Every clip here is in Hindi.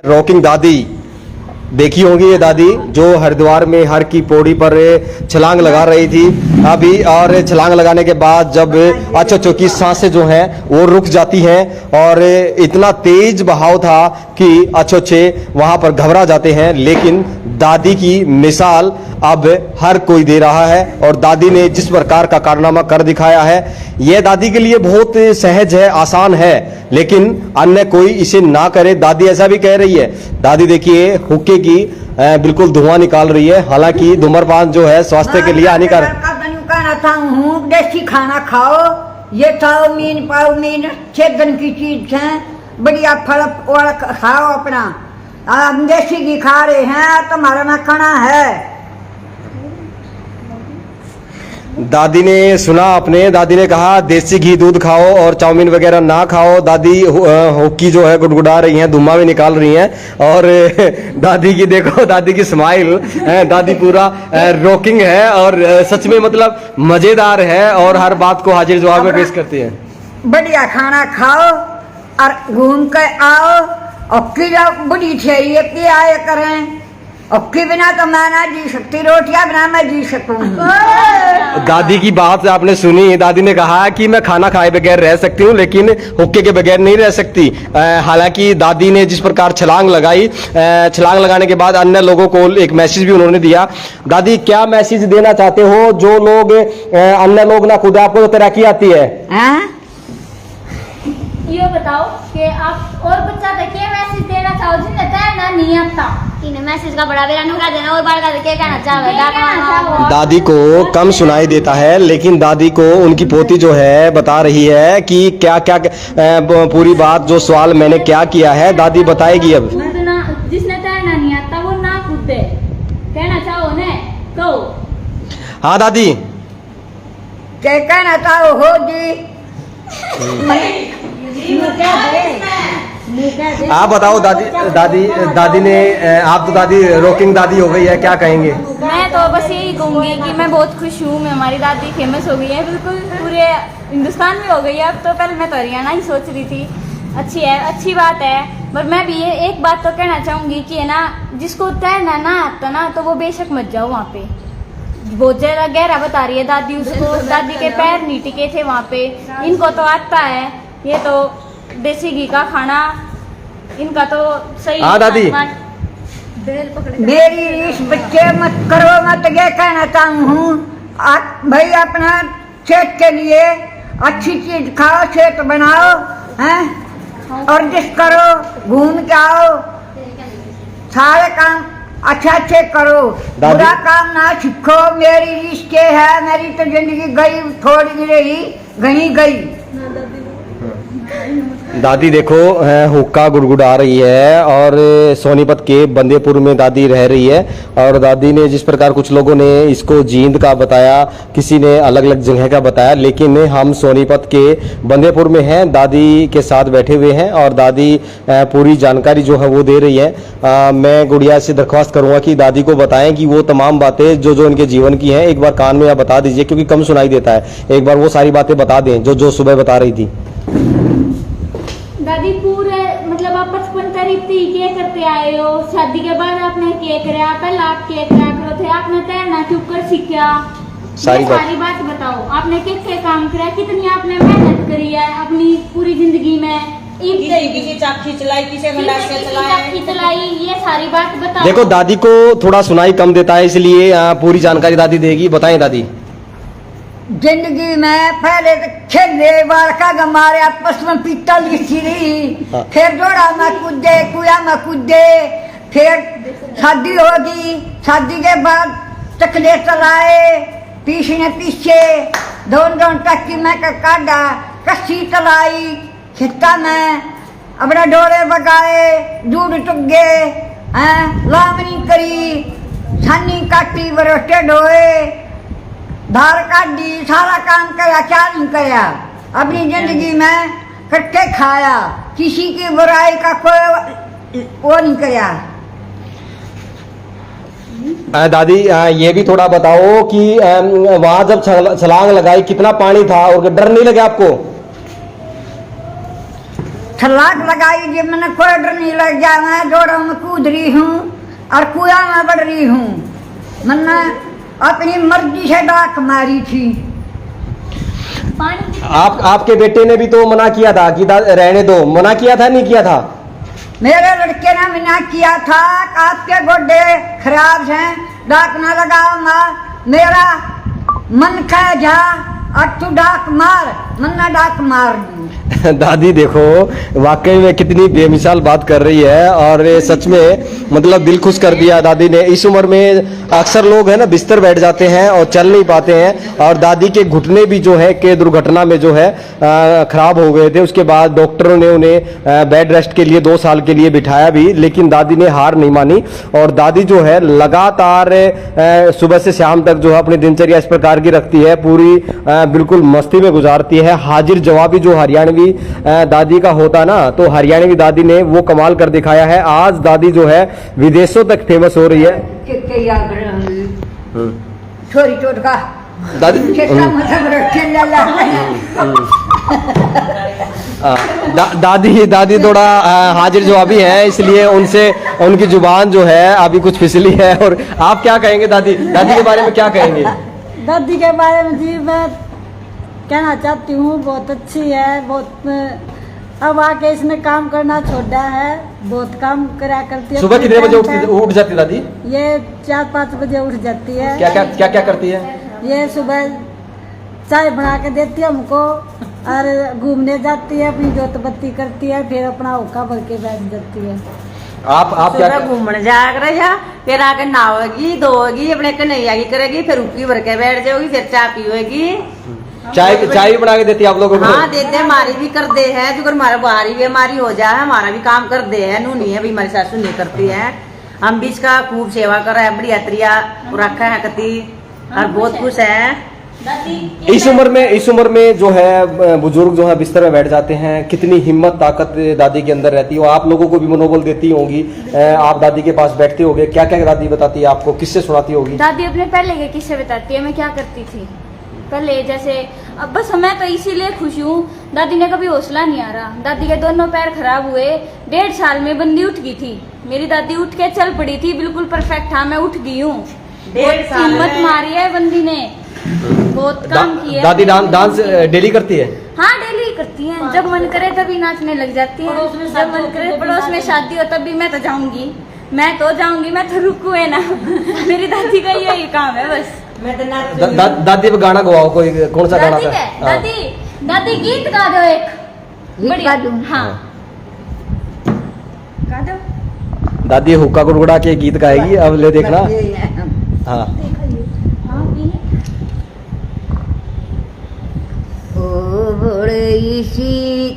रॉकिंग दादी देखी होंगी। ये दादी जो हरिद्वार में हर की पौड़ी पर छलांग लगा रही थी अभी, और छलांग लगाने के बाद जब अचो की सांसें जो हैं वो रुक जाती हैं और इतना तेज बहाव था कि अचोचे वहां पर घबरा जाते हैं। लेकिन दादी की मिसाल अब हर कोई दे रहा है और दादी ने जिस प्रकार का कारनामा कर दिखाया है यह दादी के लिए बहुत सहज है, आसान है, लेकिन अन्य कोई इसे ना करे। दादी ऐसा भी कह रही है। दादी देखिए हुक्के की बिल्कुल धुआं निकाल रही है। हालांकि धूम्रपान जो है स्वास्थ्य के लिए हानिकारक। कहना चाहूँ देसी खाना खाओ, ये चाउमीन पाउमीन छेदन की चीज है, बढ़िया फल खाओ अपना। हम देसी घी खा रहे हैं, तुम्हारा में खाना है। दादी ने सुना आपने, दादी ने कहा देसी घी दूध खाओ और चाउमीन वगैरह ना खाओ। दादी हुक्की जो है गुड़गुड़ा रही हैं, धुआं भी निकाल रही हैं। और दादी की देखो, दादी की स्माइल, दादी पूरा रॉकिंग है और सच में मतलब मजेदार है और हर बात को हाजिर जवाब में पेश करती है। बढ़िया खाना खाओ और घूम कर आओ। और बुढ़ी चाहिए कि आए करें, के बिना तो मैं ना जी सकती, रोटियां बिना मैं जी सकूं। दादी की बात आपने सुनी। दादी ने कहा कि मैं खाना खाए बगैर रह सकती हूँ लेकिन हुक्के के बगैर नहीं रह सकती। हालांकि दादी ने जिस प्रकार छलांग लगाई, छलांग लगाने के बाद अन्य लोगों को एक मैसेज भी उन्होंने दिया। दादी क्या मैसेज देना चाहते हो जो लोग अन्य लोग ना खुद आपको तो तैराकी आती है? ये बताओ कि आप और बच्चा तक क्या मैसेज देना चाहो जिन्हें तैरना नहीं आता? इन्हें मैसेज का बड़ा बेरा नुका देना और बार का क्या कहना चाहो? दादी को कम सुनाई देता है लेकिन दादी को उनकी पोती जो है बता रही है कि क्या क्या पूरी बात, जो सवाल मैंने क्या किया है दादी बताएगी। अब जिसने तैरना नहीं आता वो ना कूदे, कहना चाहो ने कहो। हाँ दादी क्या कहना चाहो हो जी? आप बताओ दादी। दादी ने, आप तो दादी रॉकिंग दादी हो गई है, क्या कहेंगे? मैं तो बस यही कहूंगी कि मैं बहुत खुश हूँ। मैं हमारी दादी फेमस हो गई है, बिल्कुल पूरे हिंदुस्तान में हो गई है। अब तो पहले मैं तो हरियाणा ही सोच रही थी। अच्छी है, अच्छी बात है। पर मैं भी ये एक बात तो कहना चाहूंगी कि है ना, जिसको तैरना ना आता ना तो वो बेशक मत जाओ वहाँ पे। बहुत ज्यादा गहरा बता रही है दादी उसको। दादी के पैर नहीं टिके थे वहाँ पे। इनको तो आता है, ये तो देसी घी का खाना इनका तो सही। हाँ दादी मेरी इस बच्चे मत करो, मत ये कहना चाहूँ भाई अपना सेहत के लिए अच्छी चीज खाओ, सेहत बनाओ हैं, और जिस करो घूम के आओ, सारे काम अच्छा अच्छे करो, बुरा काम ना सीखो। मेरी रिश्ते है, मेरी तो जिंदगी गई, थोड़ी रही घनी गई। दादी देखो हुक्का गुड़गुड़ा रही है और सोनीपत के बंदेपुर में दादी रह रही है। और दादी ने जिस प्रकार, कुछ लोगों ने इसको जींद का बताया, किसी ने अलग अलग जगह का बताया, लेकिन हम सोनीपत के बंदेपुर में हैं, दादी के साथ बैठे हुए हैं और दादी पूरी जानकारी जो है वो दे रही है। मैं गुड़िया से दरख्वास्त करूंगा कि दादी को बताएं कि वो तमाम बातें जो इनके जीवन की हैं एक बार कान में आप बता दीजिए, क्योंकि कम सुनाई देता है। एक बार वो सारी बातें बता दें जो सुबह बता रही थी। दादी पूरे मतलब आप 55 तारीख थी क्या करते आए हो? शादी के बाद आपने क्या कराया? पहले आप क्या करा करो थे? आपने तैरना क्यों कर सीखा? सारी बात बताओ। आपने क्या काम करा, कितनी आपने मेहनत करी है अपनी पूरी जिंदगी में? किसी चाकी चलाई, किसी चलाई, ये सारी बात बताओ। देखो दादी को थोड़ा सुनाई कम देता है, इसलिए पूरी जानकारी दादी देगी। बताएं दादी। जिंदगी में पहले तो खेले बालका गमारे आपस में पीतल लिखी रही, फिर जोड़ा में कूदे, कुआ में कूदे, फिर शादी होगी, शादी के बाद चकले चलाए, पीछे दोन टक्की में काटा, कस्सी चलाई खेता में, अपने डोरे बगाए, दूध टुगे, लावनी करी, छानी काटी, बरोटे ढोए, धार काटी, सारा काम करा, क्या नहीं करा। अपनी जिंदगी में कट्टे खाया, किसी की बुराई का कोई वो नहीं करा। दादी ये भी थोड़ा बताओ कि वहां जब छलांग लगाई कितना पानी था और डर नहीं लगा आपको? छलाक लगाई जब मैंने कोई डर नहीं लग गया, मैं जोड़ों में कूद रही हूँ और कुआं में बढ़ रही हूँ। मैंने अपनी मर्जी से डाक मारी थी। आपके बेटे ने भी तो मना किया था कि रहने दो, मना किया था नहीं किया था? मेरे लड़के ने मना किया था कि आपके गोड्डे खराब हैं, डाक ना लगाओ मार। मेरा मन कह जा और तू डाक मार, मन्ना डाक मार दी। दादी देखो वाकई में कितनी बेमिसाल बात कर रही है और सच में मतलब दिल खुश कर दिया दादी ने। इस उम्र में अक्सर लोग है ना बिस्तर बैठ जाते हैं और चल नहीं पाते हैं, और दादी के घुटने भी जो है कि दुर्घटना में जो है खराब हो गए थे। उसके बाद डॉक्टरों ने उन्हें बेड रेस्ट के लिए 2 साल के लिए बिठाया भी, लेकिन दादी ने हार नहीं मानी और दादी जो है लगातार सुबह से शाम तक जो है अपनी दिनचर्या इस प्रकार की रखती है, पूरी बिल्कुल मस्ती में गुजारती है। हाजिर जवाबी जो हरियाणवी दादी का होता ना, तो हरियाणवी दादी ने वो कमाल कर दिखाया है। आज दादी जो है विदेशों तक फेमस हो रही है। छोरी चोट का दादी दादी थोड़ा हाजिर जवाबी है, इसलिए उनसे उनकी जुबान जो है अभी कुछ फिसली है। और आप क्या कहेंगे दादी के बारे में क्या कहेंगे? दादी के बारे में जी मैं कहना चाहती हूँ बहुत अच्छी है, बहुत अब आके इसने काम करना छोड़ा है, बहुत काम करा करती है। सुबह कितने बजे उठ जाती दादी? ये 4-5 बजे उठ जाती है। क्या करती है? ये सुबह चाय बना के देती है हमको और घूमने जाती है, अपनी जोत बत्ती करती है, फिर अपना हुक्का भर के बैठ जाती है। आप क्या घूमने जाया करेगा, फिर आके नहाओगी धोगी, अपने कन्हैया की करेगी, फिर हुक्की भर के बैठ जाओगी, फिर चाय पीओगी। चाय भी बना के देती है आप लोगों को? हाँ देते, हमारी भी कर दे है, जो हमारा बाहरी भी हमारी हो जाए, हमारा भी काम कर दे है। नूनी है भी हमारी सासू नहीं करती है, हम भी इसका खूब सेवा कर रहे हैं, बढ़िया तरिया रखा है कति और बहुत खुश है। इस उम्र में जो है बुजुर्ग जो है बिस्तर में बैठ जाते हैं, कितनी हिम्मत ताकत दादी के अंदर रहती है। आप लोगों को भी मनोबल देती होंगी, आप दादी के पास बैठते होंगे, क्या क्या दादी बताती है आपको, किससे सुनाती होगी? दादी अपने पहले के किस्से बताती है, मैं क्या करती थी पहले। जैसे अब बस मैं तो इसीलिए खुश हूँ, दादी ने कभी हौसला नहीं आ रहा। दादी के दोनों पैर खराब हुए, 1.5 साल में बंदी उठ गई थी मेरी दादी, उठ के चल पड़ी थी, बिल्कुल परफेक्ट। हाँ मैं उठ गई हूँ, हिम्मत मारी है बंदी ने, बहुत काम किया। दादी डांस डेली करती है? हाँ डेली करती है, जब मन करे तभी नाचने लग जाती है, जब मन करे। पड़ोस में शादी हो तब भी मैं तो जाऊंगी, मैं तो रुकू है ना। मेरी दादी का यही काम है बस। दादी पे गाना गवाओ, कोई कौन सा गाना था? दादी गीत गा दो एक बढ़िया। हाँ गा दो। दादी हुक्का गुड़गुड़ा के गीत गाएगी, अब ले देखना। हाँ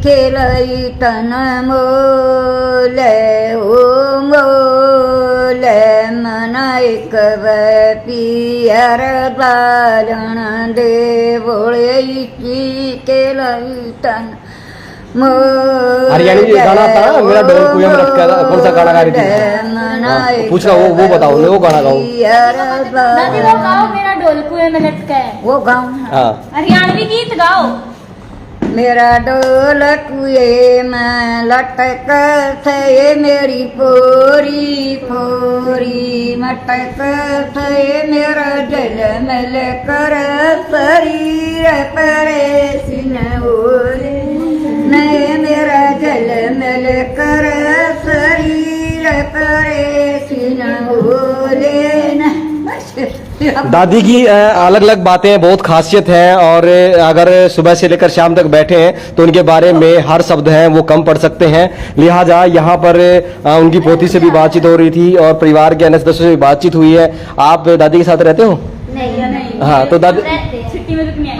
खेलई तन मोले ओ मोले मन एक पियर बालन दे बोले खेलई तन हरियाणवी गाना था ना, मेरा ढोल कुएं में लटका था, कौन सा गाना गा रही थी? पूछना वो बताओ, वो गाना गाओ। दादी वो गाओ, मेरा ढोल कुएं में लटका है, वो गाओ। हरियाणवी गीत गाओ। मेरा ढोल कुएं में लटक थे मेरी पोरी पोरी, मटक थे मेरा जलमल कर शरीर परे सिनोरे, मैं मेरा जलमल कर शरीर परे सिनोरे। दादी की अलग अलग बातें बहुत खासियत है, और अगर सुबह से लेकर शाम तक बैठे हैं तो उनके बारे में हर शब्द हैं वो कम पड़ सकते हैं। लिहाजा यहाँ पर उनकी पोती से भी बातचीत हो रही थी और परिवार के अन्य सदस्यों से भी बातचीत हुई है। आप दादी के साथ रहते हो? नहीं। हाँ तो दादी छुट्टी में रुकने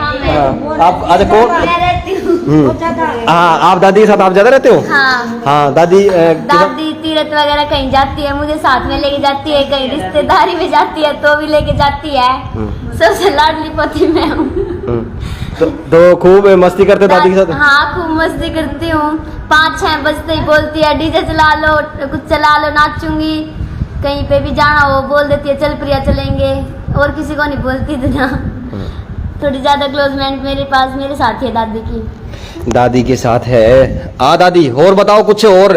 आप आज कौन? हाँ आप दादी के साथ आप ज्यादा रहते हो? हाँ दादी तीरथ वगैरह कहीं जाती है, मुझे साथ में लेके जाती है, कहीं रिश्तेदारी में जाती है तो भी लेके जाती है। सबसे लाडली पोती मैं हूँ। तो खूब मस्ती करते दादी के साथ? हाँ खूब मस्ती करती हूँ, 5-6 बजते ही बोलती है डीजे चला लो, कुछ चला लो, नाचूंगी। कहीं पे भी जाना हो बोल देती है चल प्रिया चलेंगे, और किसी को नहीं बोलती थी ना। थोड़ी ज्यादा क्लोजमेंट मेरे पास मेरे साथ है दादी की। दादी के साथ है। दादी और बताओ कुछ और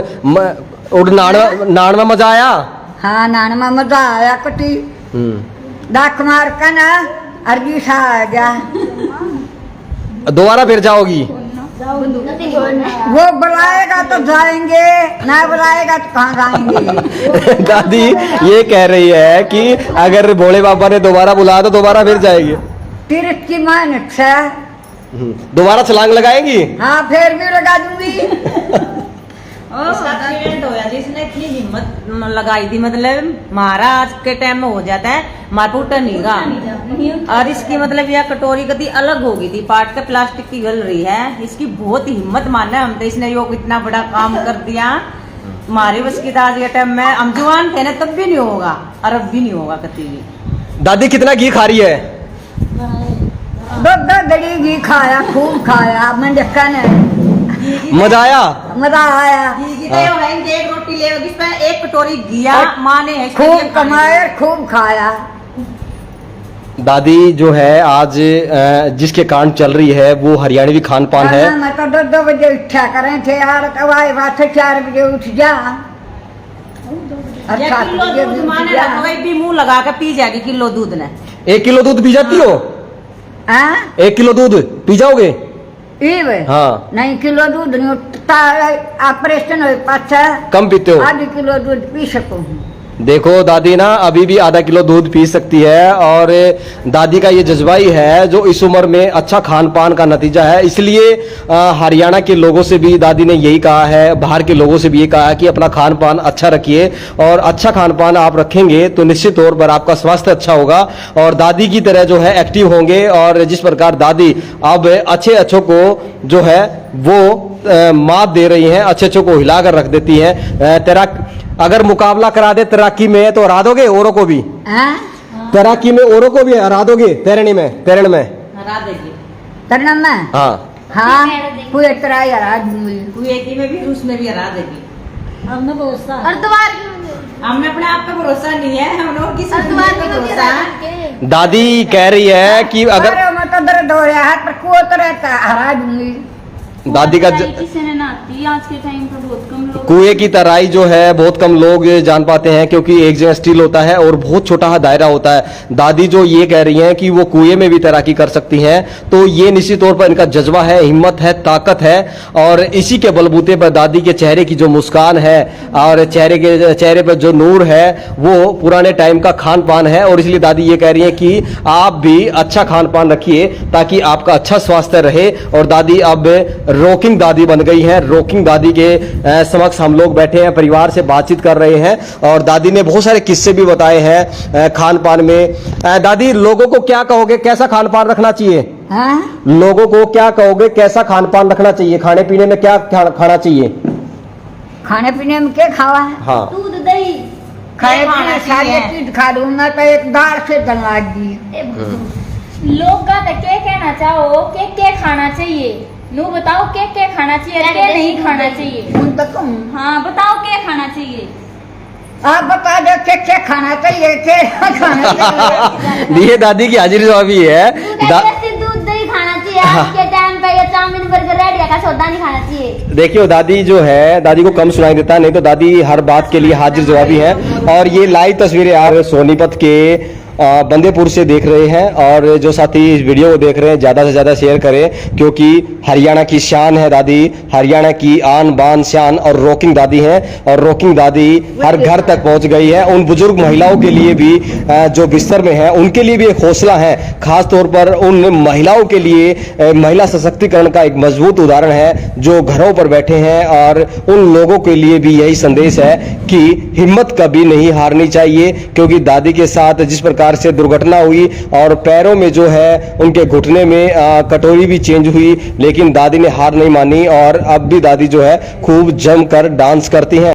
नान में मजा आया? हाँ, नान में मजा आया कटी डाक मार का ना अर्जी सा आ गया। दोबारा फिर जाओगी? वो बुलाएगा तो जाएंगे, ना बुलाएगा तो कहाँ जाएंगे। दादी ये कह रही है कि अगर भोले बाबा ने दोबारा बुलाया तो दोबारा फिर जाएगी। तीर्थ की मेहनत से दोबारा छलांग लगाएंगी? हाँ, फिर भी लगा दूंगी। इसका एक्सीडेंट होया जिसने इतनी हिम्मत लगाई थी, मतलब महाराज के टाइम में हो जाता है मारपूटा नहीं। और इसकी मतलब यह कटोरी कभी अलग हो गई थी, पाट के प्लास्टिक की गल रही है। इसकी बहुत हिम्मत मानना है हम तो, इसने योग इतना बड़ा काम कर दिया। हमारे बस की आज के टाइम में हम जवान थे ना, तब भी नहीं होगा और अब भी नहीं होगा कभी भी। दादी कितना घी खा रही है? दो गड़ी घी खाया, खूब खाया। मैं देखा नहीं, मजा आया? मजा आया। एक रोटी ले जिसमें एक कटोरी घिया माँ ने खूब कमाए, खूब खाया। दादी जो है आज जिसके कारण चल रही है वो हरियाणवी खान पान है। मैं तो 2 बजे उठा करें थे यार, तो आए बात 4 बजे उठ जा। अच्छा, भी मुंह लगा के पी जाएगी किलो दूध ने। 1 किलो दूध पी जाती हो? 1 किलो दूध पी जाओगे? हाँ। नहीं, किलो दूध नहीं उठता, ऑपरेशन हो पाछा कम पीते हो? आधी किलो दूध पी सकूं। देखो दादी ना अभी भी आधा किलो दूध पी सकती है, और दादी का ये जज्बा ही है जो इस उम्र में अच्छा खान पान का नतीजा है। इसलिए हरियाणा के लोगों से भी दादी ने यही कहा है, बाहर के लोगों से भी ये कहा है कि अपना खान पान अच्छा रखिए, और अच्छा खान पान आप रखेंगे तो निश्चित तौर पर आपका स्वास्थ्य अच्छा होगा और दादी की तरह जो है एक्टिव होंगे। और जिस प्रकार दादी अब अच्छे को जो है वो मात दे रही हैं, अच्छे को हिलाकर रख देती हैं। तेरा अगर मुकाबला करा दे तैराकी में तो हरा दोगे औरों को भी? तैराकी में औरों को भी हरा दोगे? तैरने में हरा देगी। तैरने में? हाँ हाँ, कोई तरह हरा दूंगी। कुएती में भी, उसमें भी हरा देगी। हमने भरोसा और दोबार हमने अपने आप पे भरोसा नहीं है, हमने और किसी पे भरोसा है। दादी कह रही है कि अगर मैं तो दर्द हो रहा है पर को तरह हरा दूंगी। दादी का किसी ने नहाती आज के टाइम पर बहुत कम लोग। कुएं की तराई जो है बहुत कम लोग जान पाते हैं, क्योंकि एक जगह स्टील होता है और बहुत छोटा दायरा होता है। दादी जो ये कह रही हैं कि वो कुएं में भी तैराकी कर सकती हैं, तो ये निश्चित तौर पर इनका जज्बा है, हिम्मत है, ताकत है, और इसी के बलबूते पर दादी के चेहरे की जो मुस्कान है और चेहरे पर जो नूर है वो पुराने टाइम का खान पान है। और इसलिए दादी ये कह रही है कि आप भी अच्छा खान पान रखिए ताकि आपका अच्छा स्वास्थ्य रहे। और दादी अब रॉकिंग दादी बन गई है। रॉकिंग दादी के समक्ष हम लोग बैठे हैं, परिवार से बातचीत कर रहे हैं, और दादी ने बहुत सारे किस्से भी बताए हैं खान पान में। दादी लोगों को क्या कहोगे, कैसा खान पान रखना चाहिए? लोगों को क्या कहोगे, कैसा खान पान रखना चाहिए? खाने पीने में क्या खाना चाहिए? खाने पीने में क्या खावा है? हाँ, दूध दही खाने पीने सारी चीज खा लूंगा तो एक दाल से धनवाद जी। लोग का क्या कहना चाहो, क्या खाना चाहिए? नो बताओ क्या खाना चाहिए, क्या नहीं खाना चाहिए? हाँ बताओ क्या खाना चाहिए? आप बता दो क्या खाना चाहिए, क्या खाना चाहिए? ये दादी की हाजिर जवाबी है। दूध दही खाना चाहिए आज के टाइम पे, या चाउमीन बर्गर रेडिया का सौदा नहीं खाना चाहिए। देखियो दादी जो है, दादी को कम सुनाई देता, नहीं तो दादी हर बात के लिए हाजिर जवाबी है। और ये लाइव तस्वीरें आप सोनीपत के बंदेपुर से देख रहे हैं, और जो साथी इस वीडियो को देख रहे हैं ज़्यादा से ज़्यादा शेयर करें, क्योंकि हरियाणा की शान है दादी, हरियाणा की आन बान शान, और रॉकिंग दादी है। और रॉकिंग दादी हर घर तक पहुंच गई है। उन बुजुर्ग महिलाओं के लिए भी जो बिस्तर में है उनके लिए भी एक हौसला है, खास तौर पर उन महिलाओं के लिए महिला सशक्तिकरण का एक मजबूत उदाहरण है जो घरों पर बैठे हैं। और उन लोगों के लिए भी यही संदेश है कि हिम्मत कभी नहीं हारनी चाहिए, क्योंकि दादी के साथ जिस प्रकार से दुर्घटना हुई और पैरों में जो है उनके घुटने में कटोरी भी चेंज हुई, लेकिन दादी ने हार नहीं मानी और अब भी दादी जो है खूब जमकर डांस करती हैं।